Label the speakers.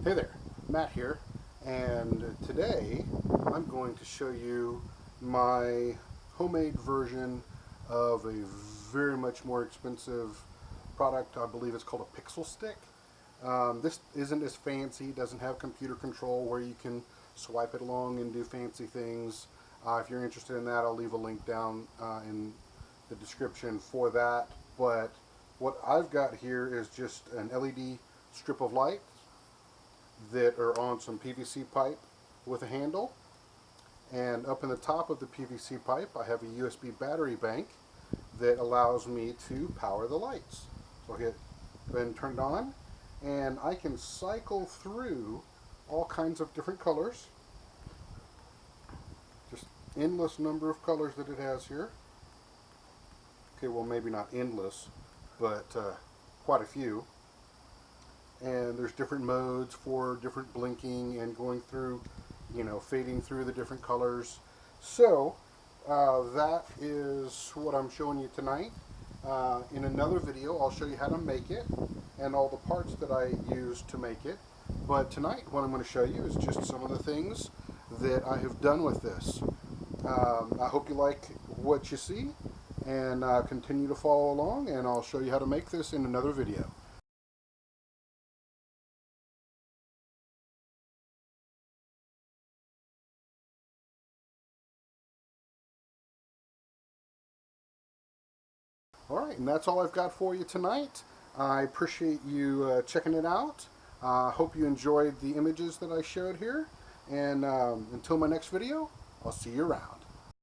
Speaker 1: Hey there, Matt here, and today I'm going to show you my homemade version of a very much more expensive product. I believe it's called a pixel stick. This isn't as fancy, doesn't have computer control where you can swipe it along and do fancy things. If you're interested in that, I'll leave a link down in the description for that. But what I've got here is just an LED strip of light that are on some PVC pipe with a handle, and up in the top of the PVC pipe I have a USB battery bank that allows me to power the lights. So I'll go ahead and turn it on, and I can cycle through all kinds of different colors, just endless number of colors that it has here. Okay, well, maybe not endless, but quite a few. And there's different modes for different blinking and going through, fading through the different colors. So that is what I'm showing you tonight. In another video I'll show you how to make it and all the parts that I used to make it. But tonight what I'm going to show you is just some of the things that I have done with this. I hope you like what you see, and continue to follow along, and I'll show you how to make this in another video. Alright, and that's all I've got for you tonight. I appreciate you checking it out. Hope you enjoyed the images that I showed here. And until my next video, I'll see you around.